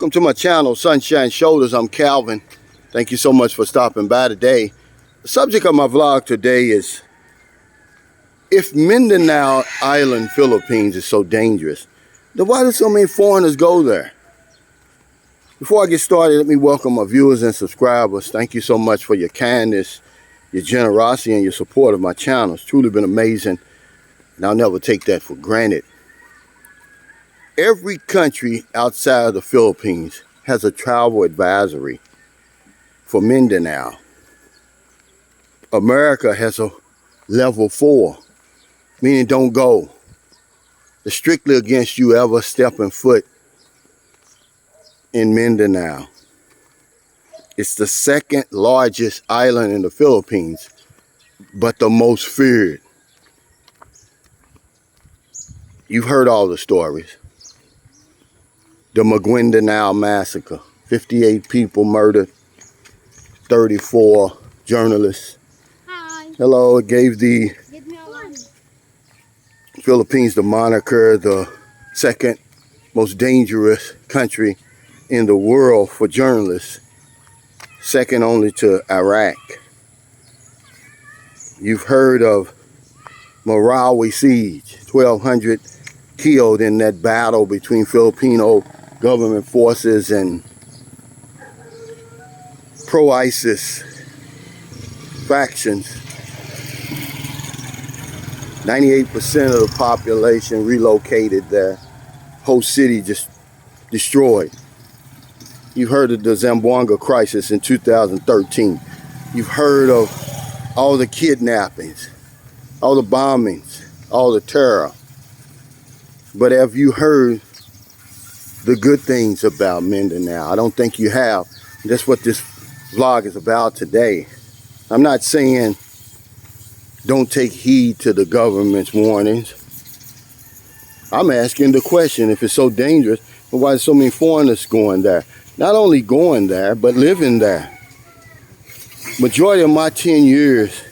Welcome to my channel, Sunshine Shoulders. I'm Calvin. Thank you so much for stopping by today. The subject of my vlog today is, if Mindanao Island, Philippines is so dangerous, then why do so many foreigners go there? Before I get started, let me welcome my viewers and subscribers. Thank you so much for your kindness, your generosity, and your support of my channel. It's truly been amazing, and I'll never take that for granted. Every country outside of the Philippines has a travel advisory for Mindanao. America has a level 4, meaning don't go. It's strictly against you ever stepping foot in Mindanao. It's the second largest island in the Philippines, but the most feared. You've heard all the stories. The Mindanao massacre, 58 people murdered, 34 journalists. Hi. Hello, it gave the Philippines the moniker, the second most dangerous country in the world for journalists, second only to Iraq. You've heard of Marawi siege, 1,200 killed in that battle between Filipino government forces and pro-ISIS factions. 98% of the population relocated there. Whole city just destroyed. You've heard of the Zamboanga crisis in 2013. You've heard of all the kidnappings, all the bombings, all the terror. But have you heard the good things about Mindanao? I don't think you have. That's what this vlog is about today. I'm not saying don't take heed to the government's warnings. I'm asking the question, if it's so dangerous, why are so many foreigners going there? Not only going there, but living there. Majority of my 13 years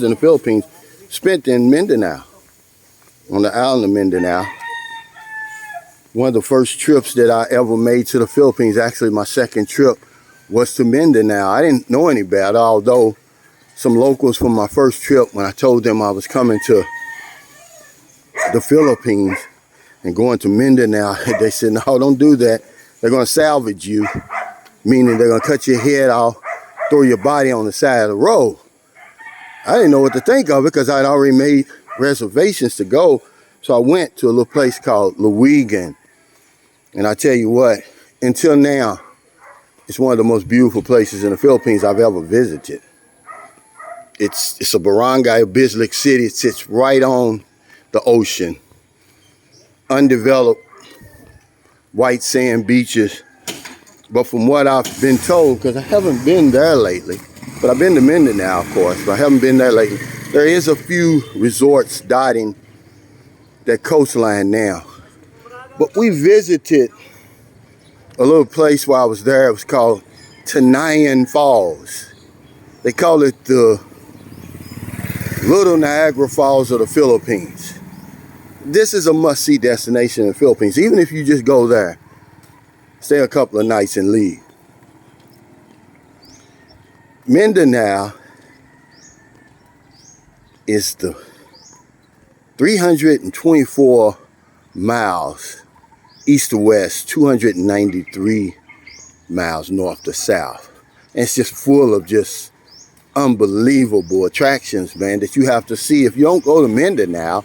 in the Philippines spent in Mindanao, on the island of Mindanao. One of the first trips that I ever made to the Philippines, actually my second trip, was to Mindanao. I didn't know any better, although some locals from my first trip, when I told them I was coming to the Philippines and going to Mindanao, they said, no, don't do that. They're going to salvage you, meaning they're going to cut your head off, throw your body on the side of the road. I didn't know what to think of it because I'd already made reservations to go. So I went to a little place called Luwigan. And I tell you what, until now, it's one of the most beautiful places in the Philippines I've ever visited. It's a barangay, a Bislic city. It sits right on the ocean. Undeveloped white sand beaches. But from what I've been told, because I haven't been there lately, but I've been to Mindanao, of course, but I haven't been there lately. There is a few resorts dotting that coastline now. But we visited a little place while I was there. It was called Tanayan Falls. They call it the Little Niagara Falls of the Philippines. This is a must-see destination in the Philippines. Even if you just go there, stay a couple of nights and leave. Mindanao is the 324 miles east to west, 293 miles north to south. And it's just full of just unbelievable attractions, man, that you have to see. If you don't go to Mindanao,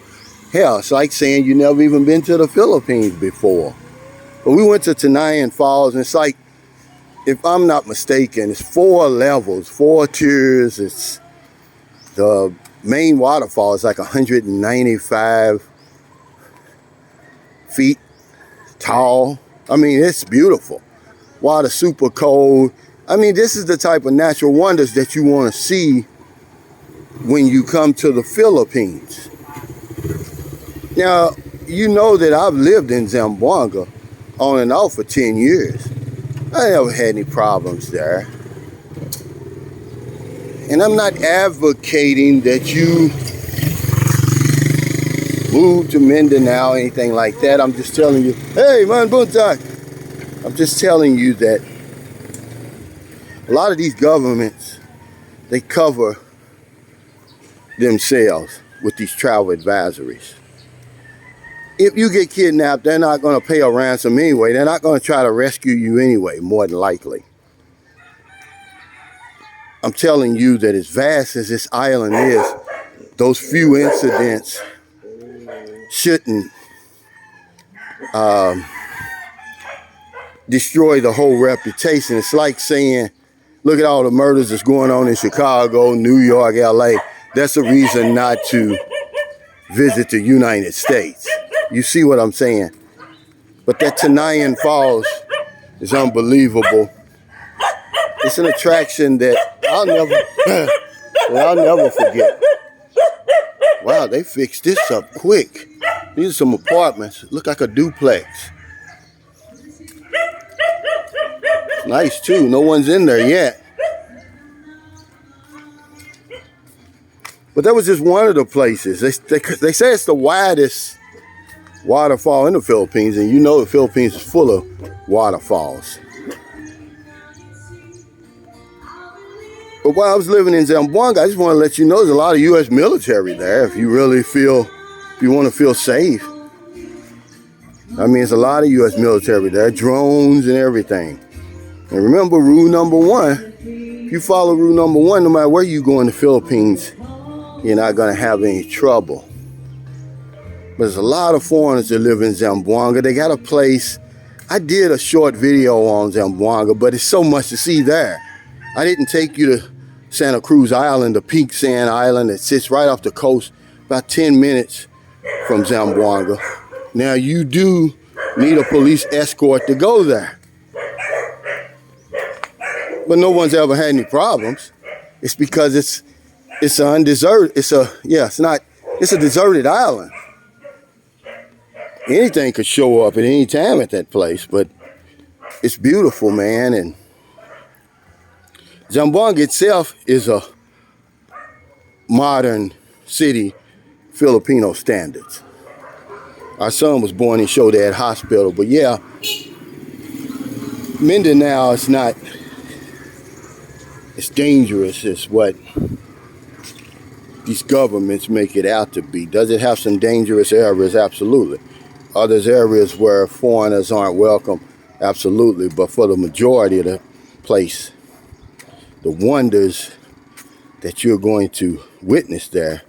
hell, it's like saying you never even been to the Philippines before. But we went to Tanayan Falls, and it's like, if I'm not mistaken, it's 4 levels, 4 tiers. It's the main waterfall is like 195 feet tall. I mean, it's beautiful. Water super cold. I mean, this is the type of natural wonders that you want to see when you come to the Philippines. Now, you know that I've lived in Zamboanga on and off for 10 years. I never had any problems there. And I'm not advocating that you moved to Mindanao, anything like that. I'm just telling you, hey, man, buntak. I'm just telling you that a lot of these governments, they cover themselves with these travel advisories. If you get kidnapped, they're not going to pay a ransom anyway. They're not going to try to rescue you anyway, more than likely. I'm telling you that as vast as this island is, those few incidents shouldn't destroy the whole reputation. It's like saying, look at all the murders that's going on in Chicago, New York, LA. That's a reason not to visit the United States. You see what I'm saying? But that Tenayan Falls is unbelievable. It's an attraction that I'll never forget. Wow, they fixed this up quick. These are some apartments. Look like a duplex. Nice too. No one's in there yet. But that was just one of the places. They say it's the widest waterfall in the Philippines, and you know the Philippines is full of waterfalls. But while I was living in Zamboanga, I just want to let you know there's a lot of U.S. military there. If you really feel, if you want to feel safe. I mean, it's a lot of U.S. military there, drones and everything. And remember rule number one, if you follow rule number one, no matter where you go in the Philippines, you're not going to have any trouble. But there's a lot of foreigners that live in Zamboanga. They got a place. I did a short video on Zamboanga, but it's so much to see there. I didn't take you to Santa Cruz Island, the Pink Sand Island that sits right off the coast, about 10 minutes from Zamboanga. Now, you do need a police escort to go there. But no one's ever had any problems. It's because it's a deserted island. Anything could show up at any time at that place, but it's beautiful, man. And Zamboanga itself is a modern city, Filipino standards. Our son was born in Shodad Hospital, but yeah, Mindanao is not as dangerous as what these governments make it out to be. Does it have some dangerous areas? Absolutely. Are there areas where foreigners aren't welcome? Absolutely. But for the majority of the place, the wonders that you're going to witness there,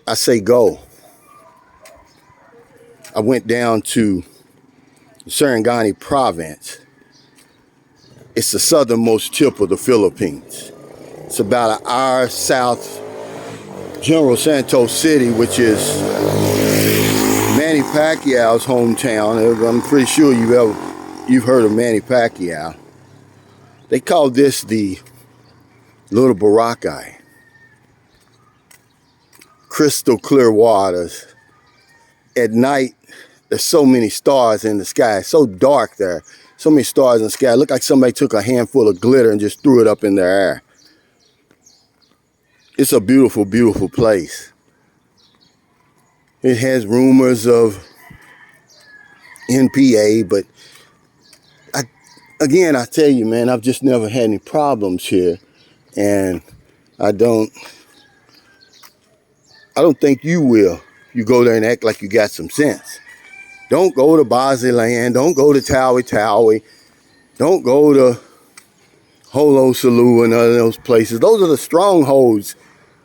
I say go. I went down to Sarangani province. It's the southernmost tip of the Philippines. It's about an hour south General Santos City, which is Manny Pacquiao's hometown. I'm pretty sure you've heard of Manny Pacquiao. They call this the Little Boracay. Crystal clear waters. At night, there's so many stars in the sky. It's so dark there. So many stars in the sky. It looked like somebody took a handful of glitter and just threw it up in the air. It's a beautiful, beautiful place. It has rumors of NPA, but I tell you, man, I've just never had any problems here. And I don't think you will. You go there and act like you got some sense. Don't go to Basilan. Don't go to Tawi Tawi. Don't go to Holo Salu and other those places. Those are the strongholds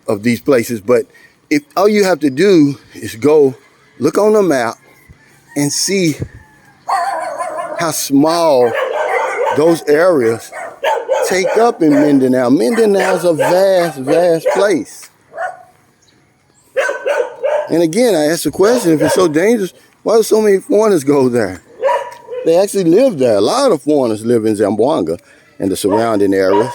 of these places. But if all you have to do is go look on the map and see how small those areas take up in Mindanao. Mindanao's a vast, vast place. And again, I ask the question, if it's so dangerous, why do so many foreigners go there? They actually live there. A lot of foreigners live in Zamboanga and the surrounding areas.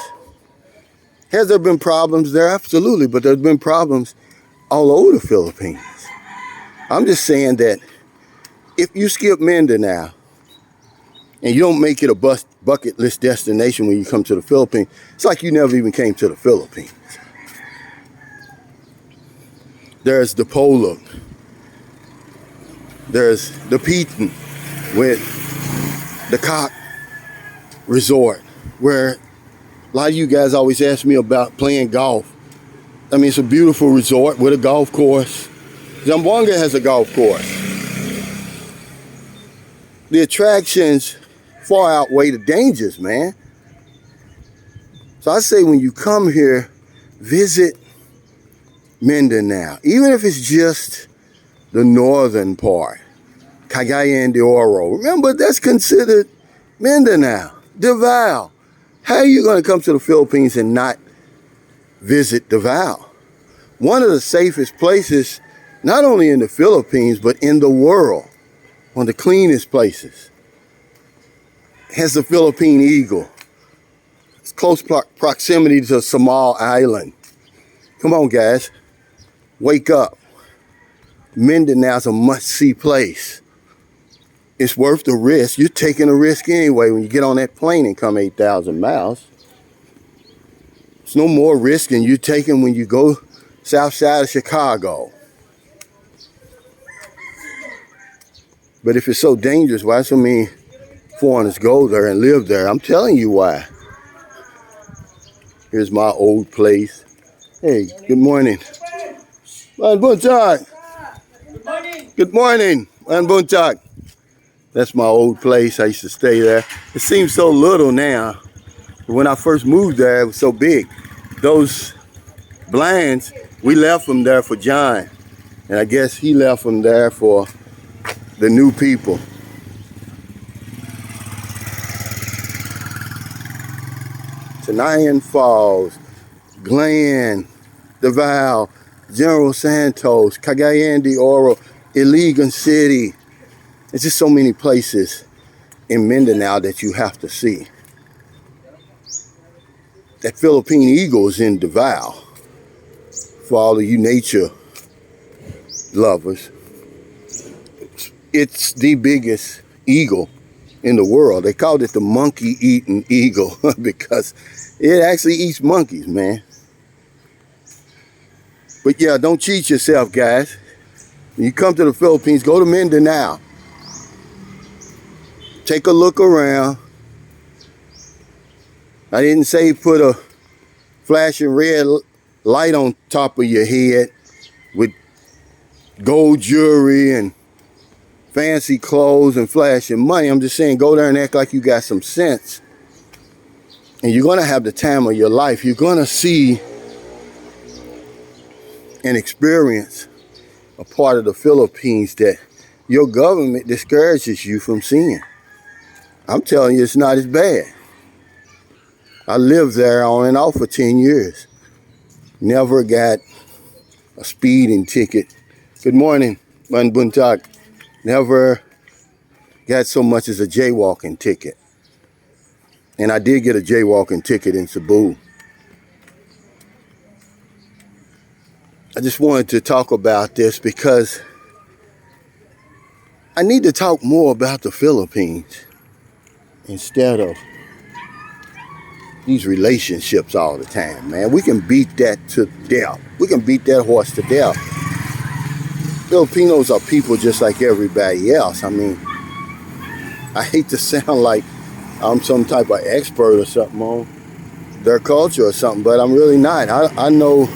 Has there been problems there? Absolutely, but there's been problems all over the Philippines. I'm just saying that if you skip Mindanao and you don't make it a bucket list destination when you come to the Philippines, it's like you never even came to the Philippines. There's the Polar. There's the Peton with the Cock Resort, where a lot of you guys always ask me about playing golf. I mean, it's a beautiful resort with a golf course. Zamboanga has a golf course. The attractions far outweigh the dangers, man. So I say when you come here, visit Mindanao, even if it's just the northern part, Cagayan de Oro. Remember, that's considered Mindanao, Davao. How are you going to come to the Philippines and not visit Davao? One of the safest places, not only in the Philippines, but in the world. One of the cleanest places. Has the Philippine eagle. It's close proximity to Samal Island. Come on, guys. Wake up. Mindanao's a must-see place. It's worth the risk. You're taking a risk anyway when you get on that plane and come 8,000 miles. It's no more risk than you're taking when you go south side of Chicago. But if it's so dangerous, why so many foreigners go there and live there? I'm telling you why. Here's my old place. Hey, good morning. Buntag. Good morning. Good morning. Buntag. That's my old place. I used to stay there. It seems so little now. But when I first moved there, it was so big. Those blinds, we left them there for John. And I guess he left them there for the new people. Tenayan Falls, Glen, Davao, General Santos, Cagayan de Oro, Iligan City. There's just so many places in Mindanao that you have to see. That Philippine eagle is in Davao. For all of you nature lovers, it's the biggest eagle in the world. They called it the monkey-eating eagle because it actually eats monkeys, man. But yeah, don't cheat yourself, guys. When you come to the Philippines, go to Mindanao. Take a look around. I didn't say put a flashing red light on top of your head with gold jewelry and fancy clothes and flashing money. I'm just saying go there and act like you got some sense. And you're going to have the time of your life. You're going to see and experience a part of the Philippines that your government discourages you from seeing. I'm telling you, it's not as bad. I lived there on and off for 10 years. Never got a speeding ticket. Good morning, Buntag. Never got so much as a jaywalking ticket. And I did get a jaywalking ticket in Cebu. I just wanted to talk about this because I need to talk more about the Philippines instead of these relationships all the time, man. We can beat that to death. We can beat that horse to death. Filipinos are people just like everybody else. I mean, I hate to sound like I'm some type of expert or something on their culture or something, but I'm really not. I know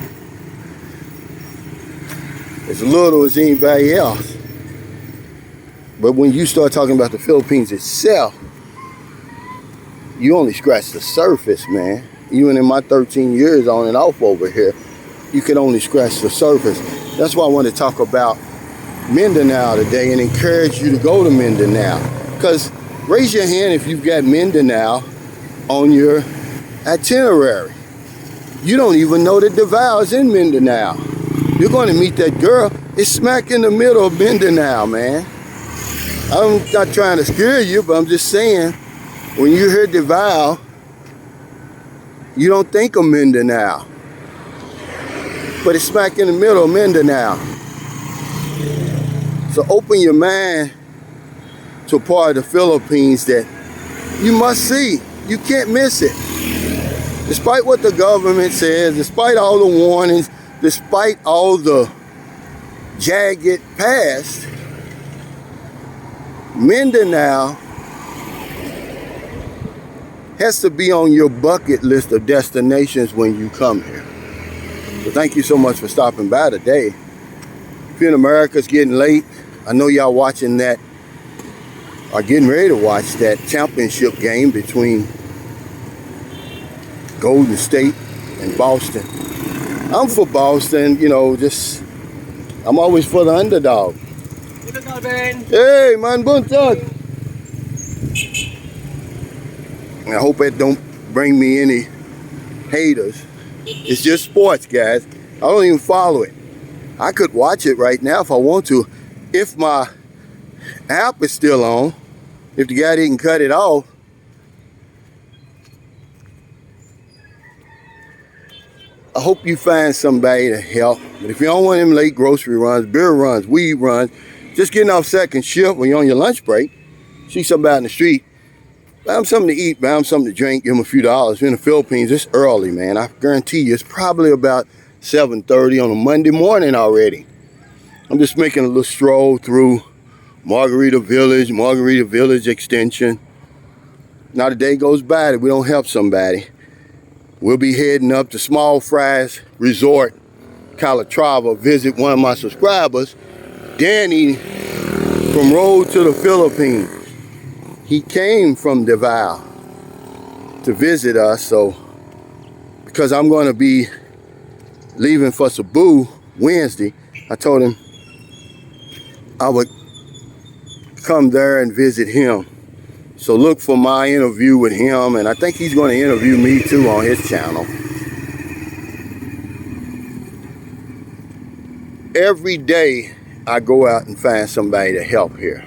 as little as anybody else. But when you start talking about the Philippines itself, you only scratch the surface, man. Even in my 13 years on and off over here, you can only scratch the surface. That's why I want to talk about Mindanao today and encourage you to go to Mindanao. Because raise your hand if you've got Mindanao on your itinerary. You don't even know that Davao is in Mindanao. You're going to meet that girl. It's smack in the middle of Mindanao, man. I'm not trying to scare you, but I'm just saying, when you hear Davao, you don't think of Mindanao. But it's smack in the middle of Mindanao. So open your mind to a part of the Philippines that you must see. You can't miss it. Despite what the government says, despite all the warnings, despite all the jagged past, Mindanao has to be on your bucket list of destinations when you come here. So thank you so much for stopping by today. If you're in America, it's getting late. I know y'all watching that, or getting ready to watch that championship game between Golden State and Boston. I'm for Boston, you know, I'm always for the underdog. Hey, man, buntag. I hope that don't bring me any haters. It's just sports, guys. I don't even follow it. I could watch it right now if I want to. If my app is still on, if the guy didn't cut it off. I hope you find somebody to help. But if you don't want them late grocery runs, beer runs, weed runs, just getting off second shift when you're on your lunch break, see somebody in the street, buy them something to eat, buy them something to drink, give them a few dollars. We're in the Philippines, it's early, man. I guarantee you, it's probably about 7:30 on a Monday morning already. I'm just making a little stroll through Margarita Village Extension. Not a day goes by that we don't help somebody. We'll be heading up to Small Fries Resort, Calatrava, visit one of my subscribers, Danny from Road to the Philippines. He came from Davao to visit us, so because I'm going to be leaving for Cebu Wednesday, I told him I would come there and visit him. So look for my interview with him, and I think he's going to interview me too on his channel. Every day I go out and find somebody to help here.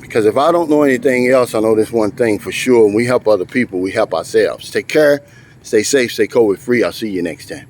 Because if I don't know anything else, I know this one thing for sure. When we help other people, we help ourselves. Take care, stay safe, stay COVID free. I'll see you next time.